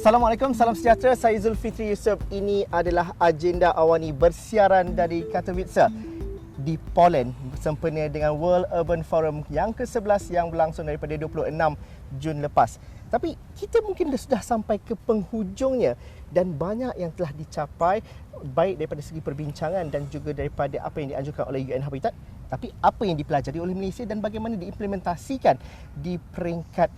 Assalamualaikum, salam sejahtera. Saya Zulfitri Yusof. Ini adalah agenda Awani bersiaran dari Katowice di Poland bersempena dengan World Urban Forum yang ke-11 yang berlangsung daripada 26 Jun lepas. Tapi kita mungkin sudah sampai ke penghujungnya dan banyak yang telah dicapai baik daripada segi perbincangan dan juga daripada apa yang dianjurkan oleh UN Habitat, tapi apa yang dipelajari oleh Malaysia dan bagaimana diimplementasikan di peringkat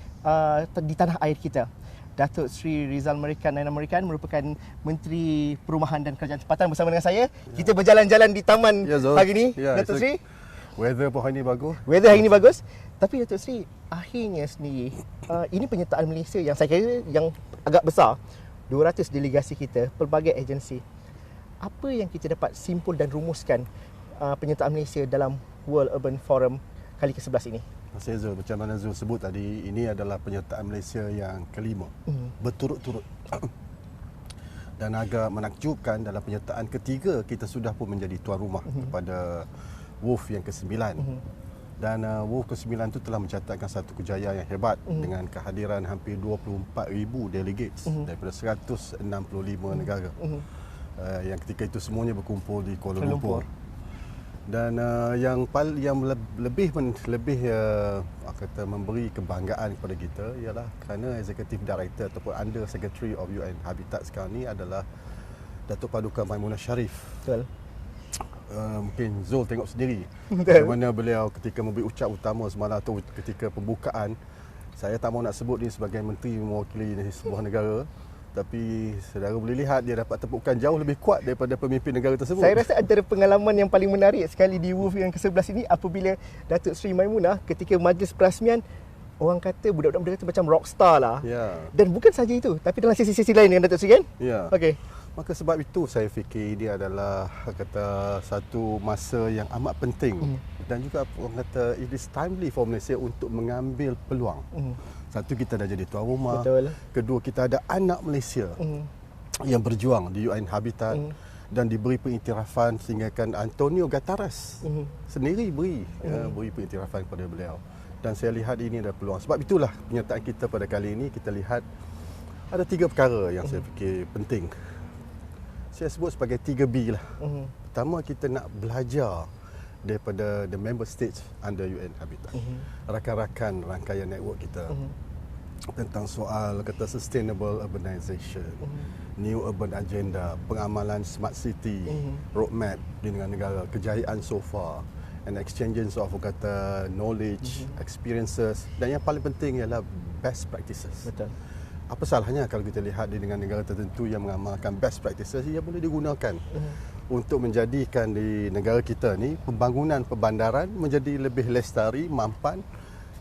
di tanah air kita. Datuk Seri Rizal Naina Merican merupakan Menteri Perumahan dan Kerajaan Tempatan bersama dengan saya. Kita berjalan-jalan di taman hari ini, Datuk Seri. Weather pun hari ini bagus. Weather hari ini bagus. Tapi Datuk Seri, akhirnya sendiri, ini penyertaan Malaysia yang saya kira yang agak besar. 200 delegasi kita, pelbagai agensi. Apa yang kita dapat simpul dan rumuskan penyertaan Malaysia dalam World Urban Forum kali ke-11 ini? Saya Zul, macam mana Zul sebut tadi, ini adalah penyertaan Malaysia yang kelima berturut-turut. Dan agak menakjubkan dalam penyertaan ketiga kita sudah pun menjadi tuan rumah kepada WUF yang ke-9. Dan WUF ke-9 itu telah mencatatkan satu kejayaan yang hebat dengan kehadiran hampir 24,000 delegates daripada 165 negara. Yang ketika itu semuanya berkumpul di Kuala Lumpur. Dan yang lebih kata memberi kebanggaan kepada kita ialah kerana Executive Director ataupun Under Secretary of UN Habitat sekarang ni adalah Datuk Paduka Maimunah Sharif. Betul. Mungkin Zul tengok sendiri bagaimana beliau ketika memberi ucap utama semalam atau ketika pembukaan. Saya tak mau nak sebut dia sebagai menteri mewakili sebuah negara, tapi saudara boleh lihat dia dapat tepukan jauh lebih kuat daripada pemimpin negara tersebut. Saya rasa antara pengalaman yang paling menarik sekali di WUF yang ke-11 ini apabila Datuk Seri Maimunah ketika majlis perasmian, orang kata budak-budak mereka tu macam rockstar lah. Ya. Dan bukan saja itu, tapi dalam sisi-sisi lain dengan Datuk Seri kan? Ya. Okey. Maka sebab itu saya fikir ini adalah kata satu masa yang amat penting dan juga orang kata it is timely for Malaysia untuk mengambil peluang. Satu, kita dah jadi tuan rumah. Betul. Kedua, kita ada anak Malaysia yang berjuang di UN Habitat dan diberi pengiktirafan sehingga kan Antonio Guterres sendiri beri pengiktirafan kepada beliau. Dan saya lihat ini ada peluang. Sebab itulah penyertaan kita pada kali ini kita lihat ada 3 perkara yang saya fikir penting. Saya sebut sebagai 3B lah. Pertama, kita nak belajar daripada the member states under UN Habitat. Rakan-rakan rangkaian network kita tentang soal kata sustainable urbanization, new urban agenda, pengamalan smart city, roadmap di negara, kejayaan so far, and exchanges of kata knowledge, experiences, dan yang paling penting ialah best practices. Betul. Apa salahnya kalau kita lihat di dengan negara tertentu yang mengamalkan best practices yang boleh digunakan untuk menjadikan di negara kita ni pembangunan perbandaran menjadi lebih lestari, mampan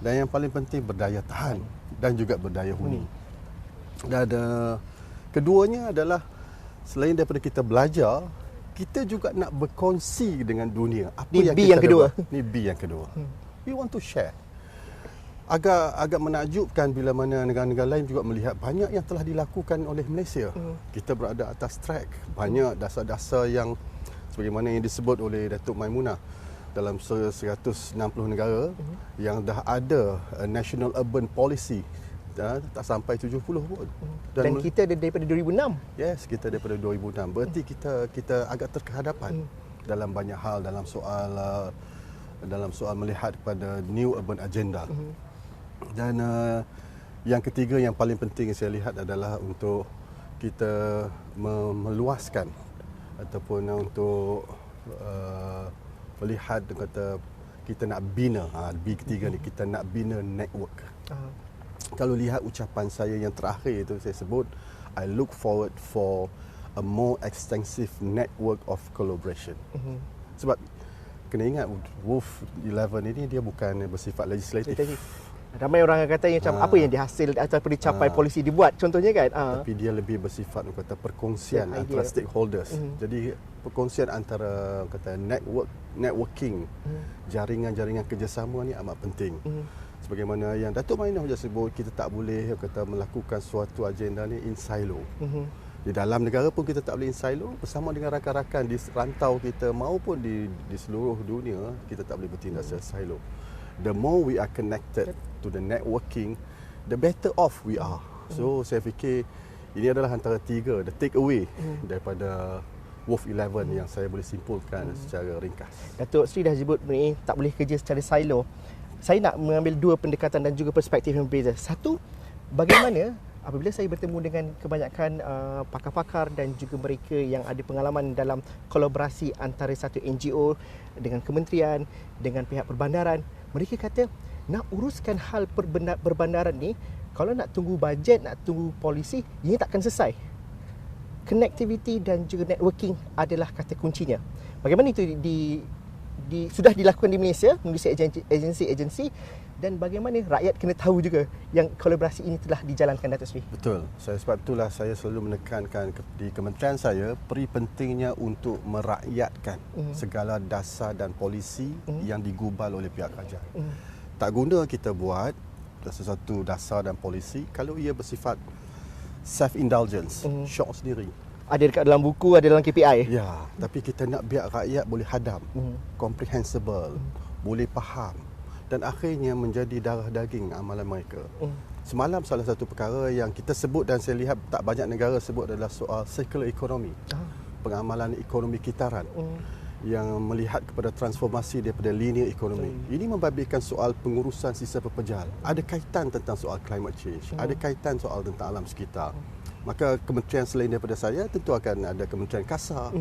dan yang paling penting berdaya tahan dan juga berdaya huni. Dan keduanya adalah selain daripada kita belajar, kita juga nak berkongsi dengan dunia apa Ni yang B kita yang kedua. Ni B yang kedua. We want to share. Agak menakjubkan bila mana negara-negara lain juga melihat banyak yang telah dilakukan oleh Malaysia. Kita berada atas track. Banyak dasar-dasar yang sebagaimana yang disebut oleh Datuk Maimunah dalam 160 negara yang dah ada National Urban Policy. Tak sampai 70 pun. Dan kita ada daripada 2006. Yes, kita daripada 2006. Berarti kita agak terkehadapan dalam banyak hal dalam soal melihat kepada new urban agenda. Dan yang ketiga yang paling penting yang saya lihat adalah untuk kita meluaskan ataupun untuk melihat kata kita nak bina B ketiga ni, kita nak bina network. Kalau lihat ucapan saya yang terakhir itu saya sebut I look forward for a more extensive network of collaboration. Sebab kena ingat WUF 11 ini dia bukan bersifat legislatif. Ramai orang akan kata macam apa yang dihasil ataupun dicapai polisi dibuat contohnya kan. Tapi dia lebih bersifat kata perkongsian antara stakeholders. Jadi perkongsian antara kata networking, jaringan-jaringan kerjasama ni amat penting. Sebagaimana yang Datuk Maimunah sudah sebut, kita tak boleh kata melakukan suatu agenda ni in silo. Di dalam negara pun kita tak boleh in silo, bersama dengan rakan-rakan di rantau kita maupun di seluruh dunia kita tak boleh bertindak secara silo. The more we are connected to the networking, the better off we are. So saya fikir Ini adalah antara 3 the take away daripada Wolf 11 yang saya boleh simpulkan secara ringkas. Datuk Seri dah sebut ni tak boleh kerja secara silo. Saya nak mengambil 2 pendekatan dan juga perspektif yang berbeza. Satu, bagaimana apabila saya bertemu dengan kebanyakan pakar-pakar dan juga mereka yang ada pengalaman dalam kolaborasi antara satu NGO dengan kementerian, dengan pihak perbandaran, mereka kata nak uruskan hal perbandaran ni, kalau nak tunggu bajet, nak tunggu polisi, ini takkan selesai. Connectivity dan juga networking adalah kata kuncinya. Bagaimana itu sudah dilakukan di Malaysia melalui agensi-agensi, dan bagaimana rakyat kena tahu juga yang kolaborasi ini telah dijalankan, Datuk Seri? Betul. Sebab itulah saya selalu menekankan di kementerian saya peri pentingnya untuk merakyatkan segala dasar dan polisi yang digubal oleh pihak kerajaan. Tak guna kita buat sesuatu dasar dan polisi kalau ia bersifat self-indulgence, syok sendiri. Ada dekat dalam buku, ada dalam KPI. Ya, tapi kita nak biar rakyat boleh hadam, comprehensible, boleh faham dan akhirnya menjadi darah daging amalan mereka. Semalam salah satu perkara yang kita sebut dan saya lihat tak banyak negara sebut adalah soal circular economy, pengamalan ekonomi kitaran yang melihat kepada transformasi daripada linear ekonomi. Ini membabitkan soal pengurusan sisa pepejal. Ada kaitan tentang soal climate change, ada kaitan soal tentang alam sekitar. Maka kementerian selain daripada saya tentu akan ada Kementerian Kasar,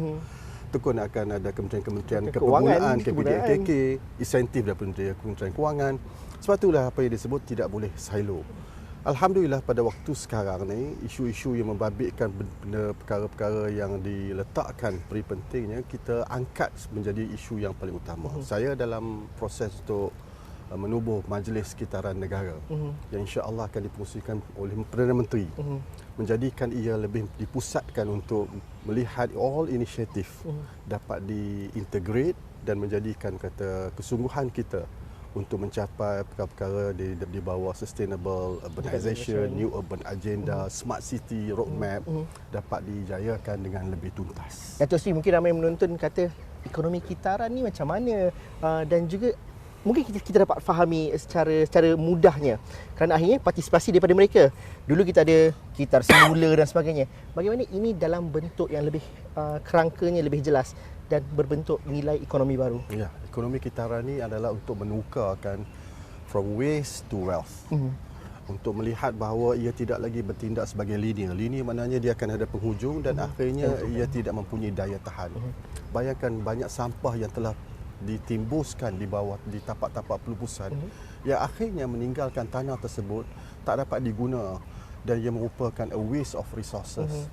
tentu akan ada kementerian kepergunaan, KPDKK, insentif daripada Kementerian Kewangan. Sebab itulah apa yang disebut tidak boleh silo. Alhamdulillah pada waktu sekarang ni, isu-isu yang membabitkan perkara-perkara yang diletakkan peri pentingnya, kita angkat menjadi isu yang paling utama. Saya dalam proses untuk menubuh Majlis Sekitaran Negara yang insya-Allah akan dipengerusikan oleh Perdana Menteri, menjadikan ia lebih dipusatkan untuk melihat all inisiatif dapat diintegrate dan menjadikan kesungguhan kita untuk mencapai perkara-perkara di bawah sustainable urbanization, new urban agenda, smart city roadmap dapat dijayakan dengan lebih tuntas. Datuk Seri, mungkin ramai menonton kata ekonomi kitaran ni macam mana, dan juga mungkin kita dapat fahami secara mudahnya kerana akhirnya partisipasi daripada mereka. Dulu kita ada kitar semula dan sebagainya. Bagaimana ini dalam bentuk yang lebih kerangkanya lebih jelas dan berbentuk nilai ekonomi baru? Ya, ekonomi kitaran ni adalah untuk menukarkan from waste to wealth. Untuk melihat bahawa ia tidak lagi bertindak sebagai linear. Linear maknanya dia akan ada penghujung dan akhirnya ia tidak mempunyai daya tahan. Bayangkan banyak sampah yang telah ditimbuskan di bawah di tapak-tapak pelupusan yang akhirnya meninggalkan tanah tersebut tak dapat diguna dan ia merupakan a waste of resources.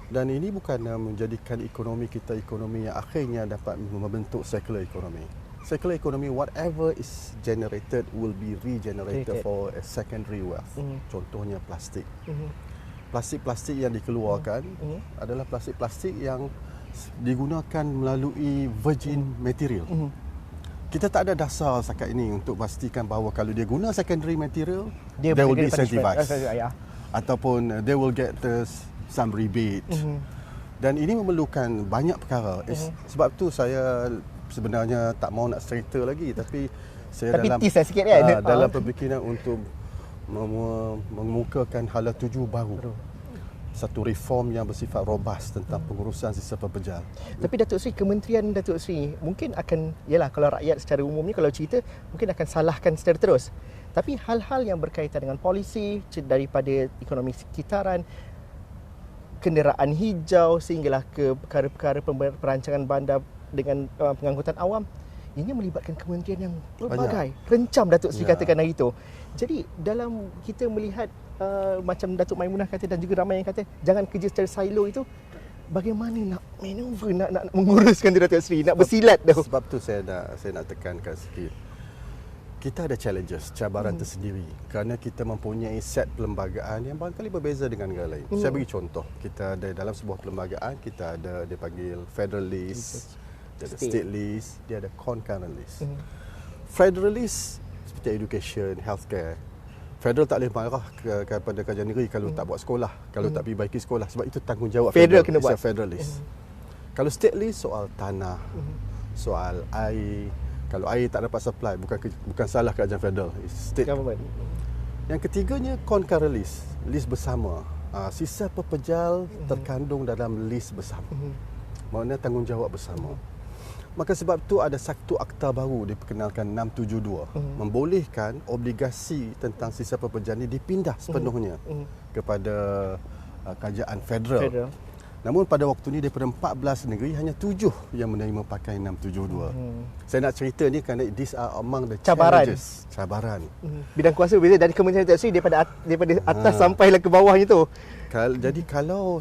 Dan ini bukan menjadikan ekonomi kita ekonomi yang akhirnya dapat membentuk circular economy. Circular economy, whatever is generated will be regenerated for a secondary wealth. Contohnya plastik. Plastik-plastik yang dikeluarkan adalah plastik-plastik yang digunakan melalui virgin material. Kita tak ada dasar setakat ini untuk pastikan bahawa kalau dia guna secondary material, they will be incentivized. Ataupun they will get some rebate. Dan ini memerlukan banyak perkara. Sebab tu saya sebenarnya tak mau nak cerita lagi, tapi saya sikit kan? dalam pemikiran untuk mengemukakan hala tuju baru. Satu reform yang bersifat robust tentang pengurusan sisa pepejal. Tapi Datuk Seri, kementerian Datuk Seri mungkin akan, yalah kalau rakyat secara umum ni kalau cerita mungkin akan salahkan secara terus. Tapi hal-hal yang berkaitan dengan polisi daripada ekonomi sekitaran, kenderaan hijau sehinggalah ke perkara-perkara perancangan bandar dengan pengangkutan awam, ini melibatkan kementerian yang pelbagai. Rencam Datuk Seri katakan hari itu. Jadi dalam kita melihat macam Datuk Maimunah kata dan juga ramai yang kata jangan kerja secara silo itu, bagaimana nak manuver, nak menguruskan tu Datuk Seri, nak bersilat dah. Sebab tu saya nak tekankan sikit. Kita ada challenges, cabaran tersendiri kerana kita mempunyai set perlembagaan yang barangkali berbeza dengan negara lain. Saya bagi contoh, kita ada dalam sebuah perlembagaan, kita ada dia panggil federal list, dia ada state list, dia ada concurrent list. Federal list seperti education, healthcare. Federal tak boleh marah kepada kerajaan negeri kalau tak buat sekolah, kalau tak perbaiki sekolah, sebab itu tanggungjawab federal kena buat. Federal list. Kalau state list soal tanah, soal air. Kalau air tak dapat supply, bukan salah kerajaan federal, state government. Yang ketiganya concurrent list bersama. Sisa pepejal terkandung dalam list bersama. Maknanya tanggungjawab bersama. Maka sebab tu ada satu akta baru diperkenalkan 672 membolehkan obligasi tentang sisa pepejal ini dipindah sepenuhnya kepada kerajaan federal. Namun pada waktu ni daripada 14 negeri hanya 7 yang menerima pakai 672. Saya nak cerita ni kerana these are among the challenges. Cabaran. Bidang kuasa berbeza dari Kementerian Datuk Seri daripada atas sampailah ke bawahnya tu. Jadi kalau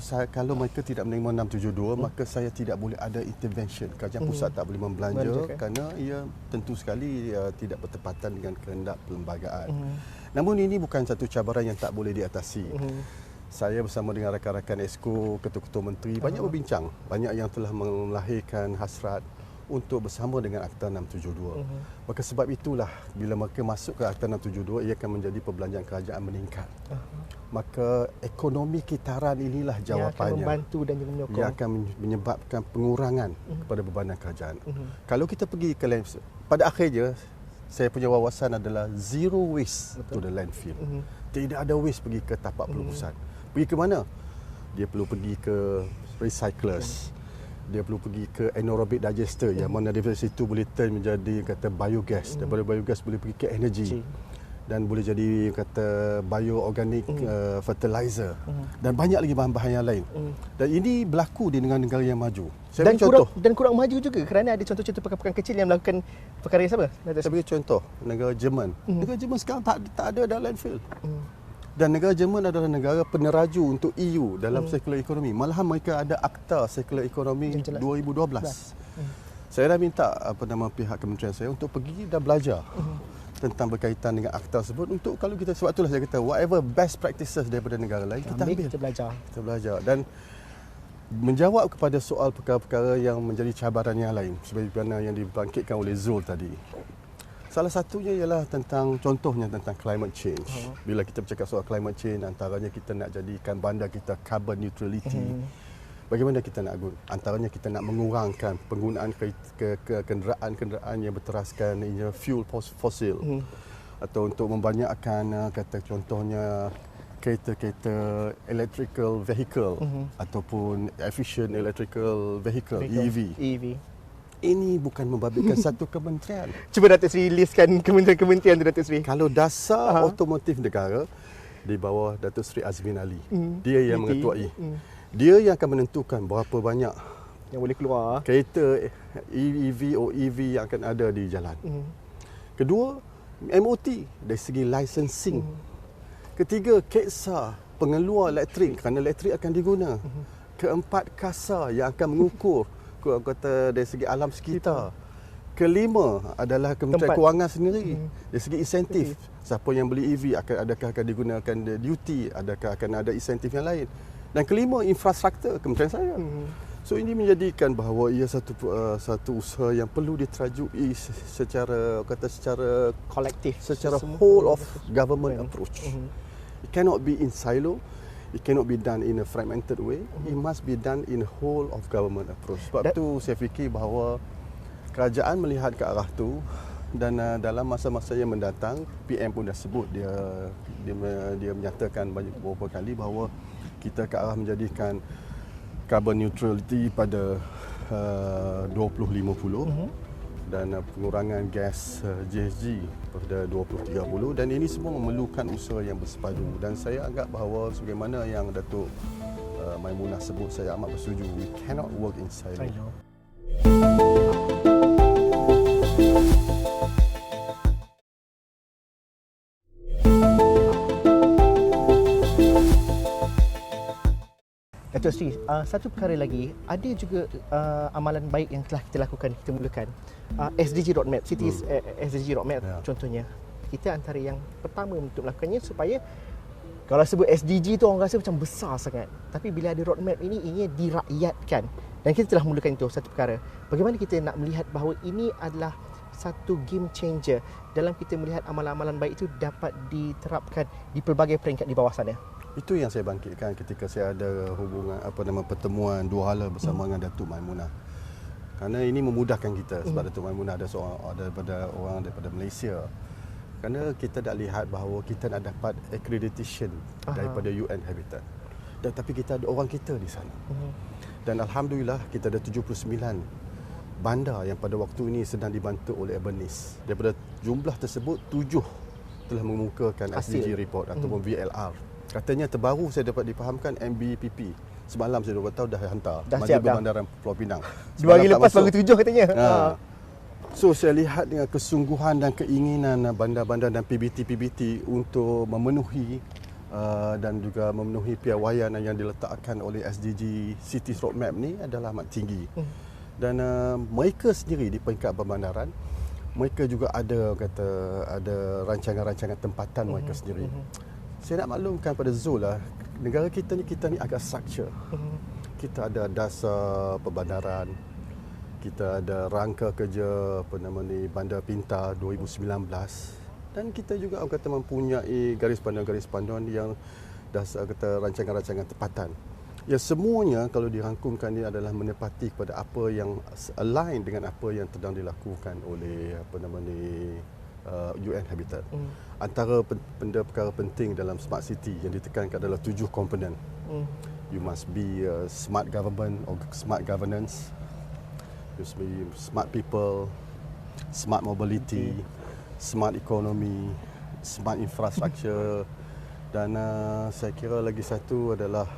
mereka tidak menerima 672 maka saya tidak boleh ada intervention. Kerajaan pusat tak boleh membelanja kerana ia tentu sekali tidak bertepatan dengan kehendak perlembagaan. Namun ini bukan satu cabaran yang tak boleh diatasi. Saya bersama dengan rakan-rakan Exco, ketua-ketua menteri banyak berbincang, banyak yang telah melahirkan hasrat untuk bersama dengan Akta 672. Maka sebab itulah bila mereka masuk ke Akta 672 ia akan menjadi perbelanjaan kerajaan meningkat. Maka ekonomi kitaran inilah jawapannya. Yang akan membantu dan juga menyokong. Yang akan menyebabkan pengurangan kepada bebanan kerajaan. Kalau kita pergi ke landfill, pada akhirnya saya punya wawasan adalah zero waste to the landfill. Tidak ada waste pergi ke tapak pelurusan. Pergi ke mana? Dia perlu pergi ke recyclers. Dia perlu pergi ke anaerobic digester yang mana daripada situ boleh turn menjadi kata biogas. Daripada biogas boleh pergi ke energy. Dan boleh jadi kata bioorganic fertilizer. Dan banyak lagi bahan-bahan yang lain. Dan ini berlaku di negara-negara yang maju. Saya beri contoh. Dan kurang maju juga kerana ada contoh-contoh pekan-pekan kecil yang melakukan perkara yang sama. Saya beri contoh negara Jerman. Negara Jerman sekarang tak ada dah landfill. Dan negara Jerman adalah negara peneraju untuk EU dalam circular economy. Malahan mereka ada akta circular economy 2012. Saya dah minta pihak kementerian saya untuk pergi dan belajar tentang berkaitan dengan akta tersebut untuk kalau kita, sebab itulah saya kata whatever best practices daripada negara lain kita ambil. Kita belajar dan menjawab kepada soal perkara-perkara yang menjadi cabaran yang lain sebagaimana yang dibangkitkan oleh Zul tadi. Salah satunya ialah contohnya tentang climate change. Bila kita bercakap soal climate change, antaranya kita nak jadikan bandar kita carbon neutrality. Bagaimana kita nak antaranya kita nak mengurangkan penggunaan kenderaan-kenderaan yang berteraskan fuel fosil atau untuk membanyakkan kata contohnya kereta-kereta electrical vehicle ataupun efficient electrical vehicle EV. Ini bukan membabitkan satu kementerian. Cuba Datuk Seri listkan kementerian-kementerian tu Datuk Seri. Kalau dasar otomotif negara di bawah Datuk Seri Azmin Ali. Dia yang mengetuai. Dia yang akan menentukan berapa banyak yang boleh keluar kereta EV atau EV yang akan ada di jalan. Kedua, MOT dari segi licensing. Ketiga, KETSA, pengeluar elektrik kerana elektrik akan diguna. Keempat, KASA yang akan mengukur kata dari segi alam sekitar. Kelima adalah Kementerian Kewangan sendiri dari segi insentif. Siapa yang beli EV adakah akan digunakan duty, adakah akan ada insentif yang lain. Dan kelima, infrastruktur kementerian saya. So ini menjadikan bahawa ia satu usaha yang perlu diterajui secara kolektif, secara whole of government approach. It cannot be in silo. It cannot be done in a fragmented way. It must be done in a whole of government approach. Sebab tu saya fikir bahawa kerajaan melihat ke arah tu dan dalam masa-masa yang mendatang PM pun dah sebut dia menyatakan beberapa kali bahawa kita ke arah menjadikan carbon neutrality pada 2050 dan pengurangan gas GHG pada 2030 dan ini semua memerlukan usaha yang bersepadu dan saya anggap bahawa sebagaimana yang Datuk Maimunah sebut, saya amat bersetuju. We cannot work in silo. Datuk Seri, satu perkara lagi, ada juga amalan baik yang telah kita lakukan, kita mulakan. SDG Roadmap, Cities SDG Roadmap contohnya. Kita antara yang pertama untuk melakukannya supaya kalau sebut SDG tu orang rasa macam besar sangat. Tapi bila ada roadmap ini ingin dirakyatkan. Dan kita telah mulakan itu satu perkara. Bagaimana kita nak melihat bahawa ini adalah satu game changer dalam kita melihat amalan-amalan baik itu dapat diterapkan di pelbagai peringkat di bawah sana. Itu yang saya bangkitkan ketika saya ada hubungan pertemuan dua hala bersama dengan Datuk Maimunah. Kerana ini memudahkan kita sebab Datuk Maimunah ada orang daripada Malaysia. Kerana kita dah lihat bahawa kita nak dapat accreditation daripada UN Habitat. Tetapi kita ada orang kita di sana. Dan alhamdulillah kita ada 79 bandar yang pada waktu ini sedang dibantu oleh Urbanis. Daripada jumlah tersebut 7 telah mengemukakan SDG report ataupun VLR. Katanya terbaru saya dapat difahamkan MBPP. Semalam saya tahu dah hantar. Dah siap dah. Bandaran Pulau Pinang. 2 hari lepas baru 7 katanya. So saya lihat dengan kesungguhan dan keinginan bandar-bandar dan PBT untuk memenuhi dan juga memenuhi piawaian yang diletakkan oleh SDG Cities Roadmap ni adalah amat tinggi. Dan mereka sendiri di peringkat pembandaran, mereka juga ada rancangan-rancangan tempatan mereka sendiri. Saya nak maklumkan pada Zul lah, negara kita ni agak structure. Kita ada dasar perbandaran, kita ada rangka kerja Bandar Pintar 2019, dan kita juga mempunyai garis panduan yang dasar rancangan-rancangan tempatan. Ya, semuanya kalau dirangkumkan ini adalah menepati kepada apa yang align dengan apa yang sedang dilakukan oleh UN Habitat. Antara perkara penting dalam smart city yang ditekankan adalah 7 komponen. You must be smart government or smart governance. You must be smart people, smart mobility, smart economy, smart infrastructure, dan saya kira lagi satu adalah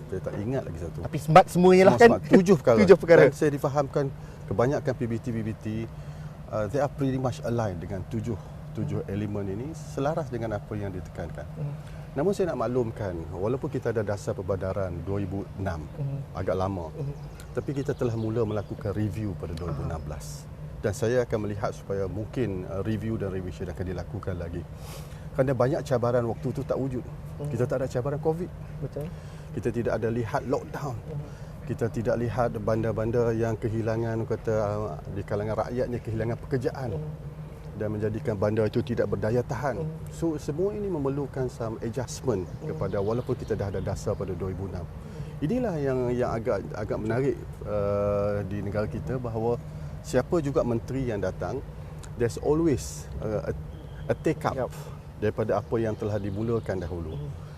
saya tak ingat lagi satu. Tapi smart semuanya lah kan. Smart. 7 perkara. 7 perkara. Dan saya difahamkan kebanyakan PBT they are pretty much aligned dengan 7 elemen ini, selaras dengan apa yang ditekankan. Namun saya nak maklumkan, walaupun kita ada dasar perbandaran 2006, agak lama, tapi kita telah mula melakukan review pada 2016. Dan saya akan melihat supaya mungkin review dan revision akan dilakukan lagi. Kerana banyak cabaran waktu itu tak wujud. Kita tak ada cabaran COVID. Betul. Kita tidak ada lihat lockdown. Kita tidak lihat bandar-bandar yang kehilangan di kalangan rakyatnya kehilangan pekerjaan dan menjadikan bandar itu tidak berdaya tahan. So semua ini memerlukan some adjustment kepada, walaupun kita dah ada dasar pada 2006. Inilah yang agak menarik di negara kita, bahawa siapa juga menteri yang datang, there's always a take up daripada apa yang telah dimulakan dahulu.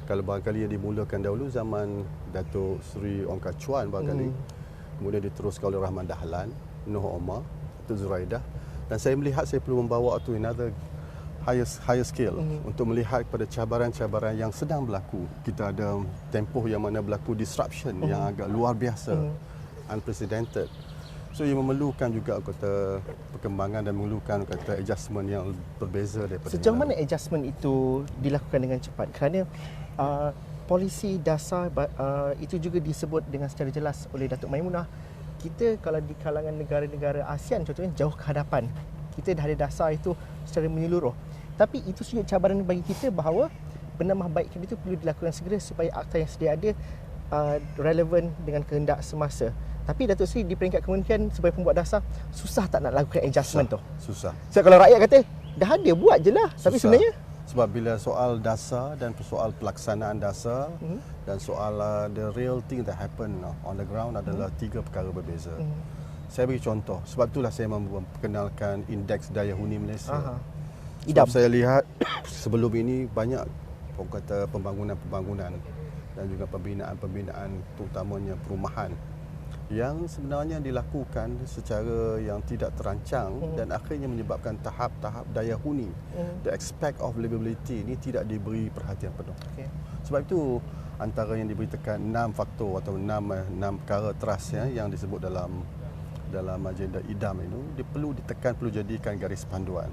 Kalau barangkali yang dimulakan dahulu zaman Datuk Seri Ong Kah Chuan barangkali, kemudian diteruskan oleh Rahman Dahlan, Noh Omar, Datuk Zuraidah, dan saya melihat saya perlu membawa to another higher scale untuk melihat kepada cabaran-cabaran yang sedang berlaku. Kita ada tempoh yang mana berlaku disruption yang agak luar biasa, unprecedented. So ia memerlukan juga perkembangan dan memerlukan adjustment yang berbeza daripada sejauh mana adjustment itu dilakukan dengan cepat? Kerana polisi dasar itu juga disebut dengan secara jelas oleh Datuk Maimunah. Kita kalau di kalangan negara-negara ASEAN contohnya jauh ke hadapan. Kita dah ada dasar itu secara menyeluruh. Tapi itu sujud cabaran bagi kita bahawa penambahbaikan itu perlu dilakukan segera supaya akta yang sedia ada relevan dengan kehendak semasa. Tapi Datuk Seri di peringkat kementerian sebagai pembuat dasar, susah tak nak lakukan adjustment tu? Susah. So kalau rakyat kata dah ada, buat je lah. Tapi sebenarnya sebab bila soal dasar dan soal pelaksanaan dasar dan soal the real thing that happen on the ground adalah 3 perkara berbeza. Saya bagi contoh, sebab itulah saya memperkenalkan indeks daya huni Malaysia. Sebab saya lihat sebelum ini banyak pembangunan-pembangunan dan juga pembinaan-pembinaan terutamanya perumahan yang sebenarnya dilakukan secara yang tidak terancang dan akhirnya menyebabkan tahap-tahap daya huni, the aspect of livability ini tidak diberi perhatian penuh. Sebab itu antara yang diberi tekan 6 faktor atau 6 perkara teras yang disebut dalam agenda IDAM itu, dia perlu ditekan, perlu jadikan garis panduan.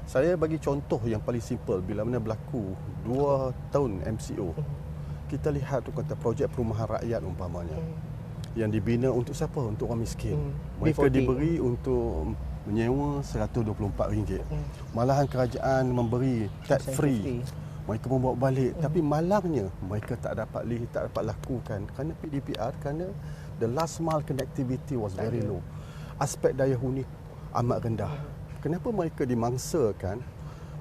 Saya bagi contoh yang paling simple, bila mana berlaku 2 tahun MCO, kita lihat projek perumahan rakyat umpamanya, yang dibina untuk siapa? Untuk orang miskin. Mereka diberi untuk menyewa RM124. Malahan kerajaan memberi tax free. Mereka membawa balik. Tapi malangnya mereka tak dapat lakukan kerana PDPR, kerana the last mile connectivity was very low. Aspek daya huni amat rendah. Kenapa mereka dimangsakan?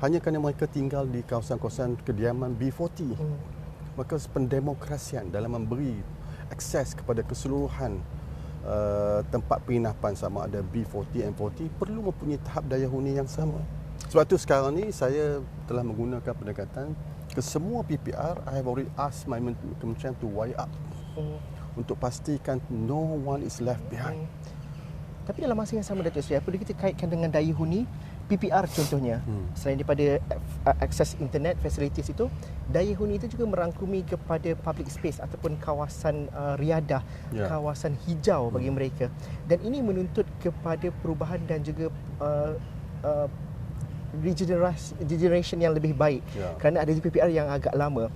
Hanya kerana mereka tinggal di kawasan-kawasan kediaman B40. Maka pendemokrasian dalam memberi akses kepada keseluruhan tempat penginapan sama ada B40, M40 perlu mempunyai tahap daya huni yang sama. Sebab itu sekarang ni saya telah menggunakan pendekatan Kesemua PPR, I have already asked my kementerian to wire up untuk pastikan no one is left behind. Tapi dalam masa yang sama Datuk Seri, apabila kita kaitkan dengan daya huni PPR contohnya, selain daripada akses internet facilities itu, daya huni itu juga merangkumi kepada public space ataupun kawasan riadah, kawasan hijau bagi mereka. Dan ini menuntut kepada perubahan dan juga regeneration yang lebih baik. Kerana ada PPR yang agak lama.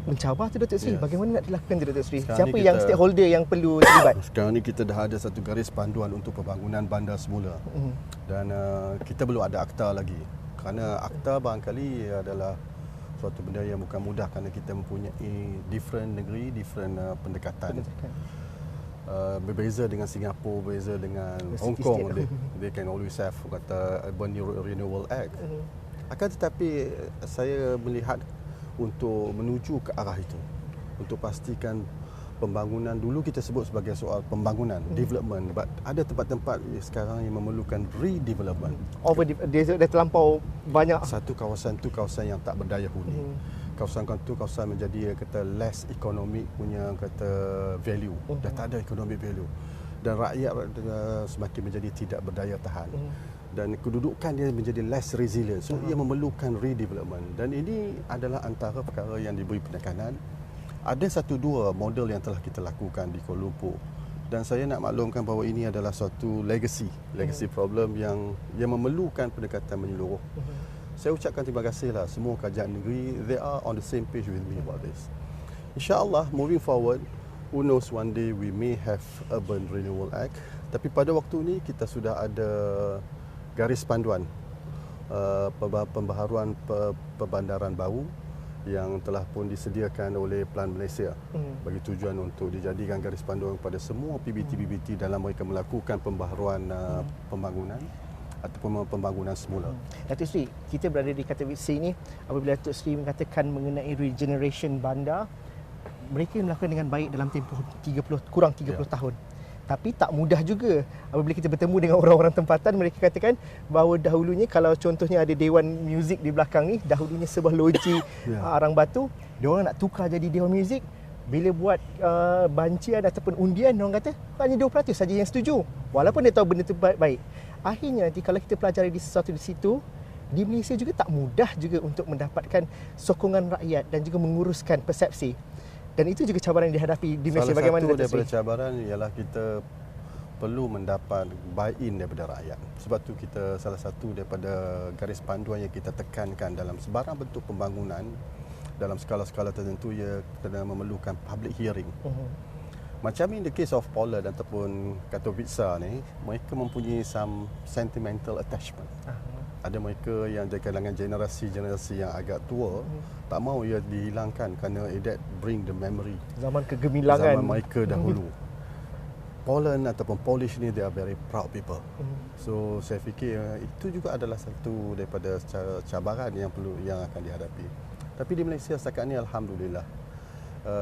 Mencabar tu Datuk Seri, bagaimana nak dilakukan tu Datuk Seri? Siapa yang stakeholder yang perlu terlibat? Sekarang ni kita dah ada satu garis panduan untuk pembangunan bandar semula. Dan kita belum ada akta lagi. Kerana akta barangkali adalah suatu benda yang bukan mudah kerana kita mempunyai different negeri, different pendekatan. Berbeza dengan Singapura, berbeza dengan Hong Kong. They can always have kata Urban Renewal Act. Akan tetapi saya melihat untuk menuju ke arah itu, untuk pastikan pembangunan, dulu kita sebut sebagai soal pembangunan, development, but ada tempat-tempat sekarang yang memerlukan redevelopment. Dia dah terlampau banyak. Satu kawasan tu kawasan yang tak berdaya huni. Kawasan tu kawasan menjadi kata less economic punya kata value. Dah tak ada economic value. Dan rakyat semakin menjadi tidak berdaya tahan. Dan kedudukan dia menjadi less resilient. So ia memerlukan redevelopment. Dan ini adalah antara perkara yang diberi penekanan. Ada satu dua model yang telah kita lakukan di Kuala Lumpur. Dan saya nak maklumkan bahawa ini adalah suatu legacy problem yang memerlukan pendekatan menyeluruh. Saya ucapkan terima kasihlah semua kerajaan negeri, they are on the same page with me about this. InsyaAllah moving forward, who knows one day we may have Urban Renewal Act. Tapi pada waktu ini kita sudah ada garis panduan pembaharuan perbandaran baru yang telah pun disediakan oleh Plan Malaysia bagi tujuan untuk dijadikan garis panduan kepada semua PBT-PBT dalam mereka melakukan pembaharuan pembangunan ataupun pembangunan semula. Datuk Seri, kita berada di Katowice ini, apabila Datuk Seri mengatakan mengenai regeneration bandar, mereka melakukan dengan baik dalam tempoh 30 tahun. Tapi tak mudah juga. Apabila kita bertemu dengan orang-orang tempatan, mereka katakan bahawa dahulunya kalau contohnya ada dewan muzik di belakang ni, dahulunya sebuah loji arang batu, diorang nak tukar jadi dewan muzik. Bila buat bancian ataupun undian, diorang kata hanya 2% saja yang setuju. Walaupun dia tahu benda itu baik. Akhirnya nanti kalau kita pelajari sesuatu di situ, di Malaysia juga tak mudah juga untuk mendapatkan sokongan rakyat dan juga menguruskan persepsi. Dan itu juga cabaran yang dihadapi di Malaysia. Bagaimana salah satu daripada cabaran ialah kita perlu mendapat buy-in daripada rakyat. Sebab tu kita salah satu daripada garis panduan yang kita tekankan dalam sebarang bentuk pembangunan dalam skala-skala tertentu ia kena memerlukan public hearing. Macam in the case of Poland ataupun Katowice ni, mereka mempunyai some sentimental attachment. Ada mereka yang dari kalangan generasi yang agak tua tak mahu ia dihilangkan kerana that bring the memory zaman kegemilangan zaman mereka dahulu. Poland ataupun Polish ni they are very proud people. So saya fikir itu juga adalah satu daripada cabaran yang akan dihadapi. Tapi di Malaysia setakat ni alhamdulillah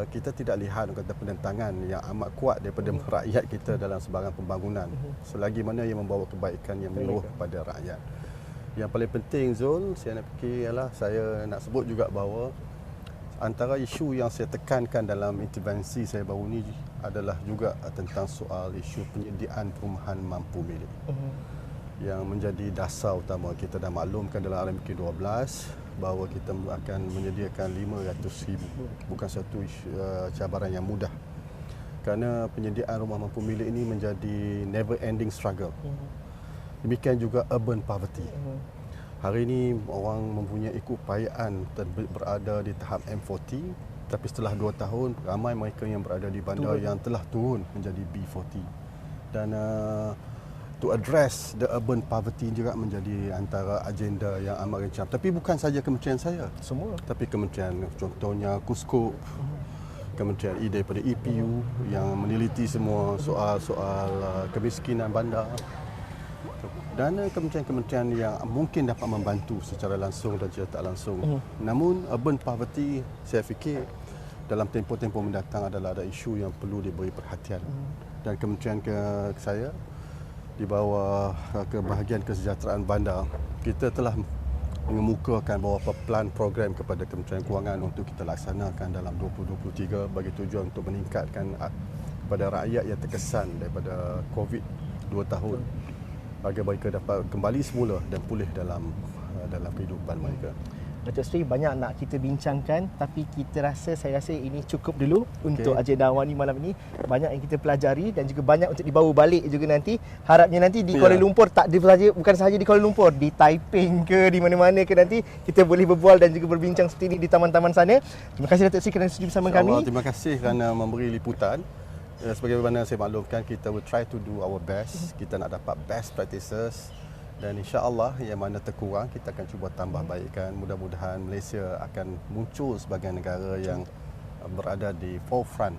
kita tidak lihat kata penentangan yang amat kuat daripada rakyat kita dalam sebarang pembangunan selagi mana yang membawa kebaikan yang menyeluruh kepada rakyat. Yang paling penting Zul, saya nak fikir ialah saya nak sebut juga bahawa antara isu yang saya tekankan dalam intervensi saya baru ni adalah juga tentang soal isu penyediaan perumahan mampu milik. Yang menjadi dasar utama kita dah maklumkan dalam RMK 12 bahawa kita akan menyediakan 500,000. Bukan satu cabaran yang mudah. Kerana penyediaan rumah mampu milik ini menjadi never ending struggle. Demikian juga urban poverty. Hari ini orang mempunyai keupayaan berada di tahap M40, tapi setelah 2 tahun ramai mereka yang berada di bandar yang telah turun menjadi B40. Dan to address the urban poverty juga menjadi antara agenda yang amat rancang. Tapi bukan saja kementerian saya, semua. Tapi kementerian contohnya KUSKUP, kementerian daripada EPU yang meneliti semua soal-soal kemiskinan bandar. Dan kementerian-kementerian yang mungkin dapat membantu secara langsung dan secara tak langsung. Namun urban poverty saya fikir dalam tempoh-tempoh mendatang adalah ada isu yang perlu diberi perhatian. Dan kementerian saya di bawah kebahagiaan kesejahteraan bandar, kita telah mengemukakan beberapa plan program kepada Kementerian Kewangan untuk kita laksanakan dalam 2023 bagi tujuan untuk meningkatkan kepada rakyat yang terkesan daripada COVID 2 tahun agar mereka dapat kembali semula dan pulih dalam kehidupan mereka. Datuk Seri, banyak nak kita bincangkan, tapi saya rasa ini cukup dulu untuk agenda awal ni malam ini. Banyak yang kita pelajari dan juga banyak untuk dibawa balik juga nanti. Harapnya nanti di Kuala Lumpur, bukan sahaja di Kuala Lumpur, di Taiping ke, di mana-mana ke nanti kita boleh berbual dan juga berbincang seperti ini di taman-taman sana. Terima kasih Datuk Seri kerana sudi bersama kami. Terima kasih kerana memberi liputan. Sebagaimana saya maklumkan, kita will try to do our best. Kita nak dapat best practices. Dan insya-Allah yang mana terkurang kita akan cuba tambah baikkan. Mudah-mudahan Malaysia akan muncul sebagai negara yang berada di forefront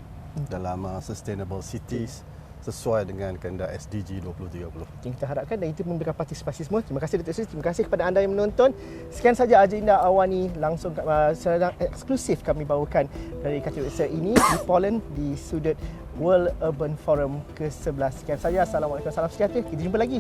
dalam sustainable cities sesuai dengan kehendak SDG 2030. Kita harapkan dan itu memberikan partisipasi semua. Terima kasih Datuk Seri, terima kasih kepada anda yang menonton. Sekian saja agenda awal ni langsung secara eksklusif kami bawakan dari Katolik ini di Poland di sudut World Urban Forum ke-11. Sekian saja. Assalamualaikum, salam sejahtera. Kita jumpa lagi.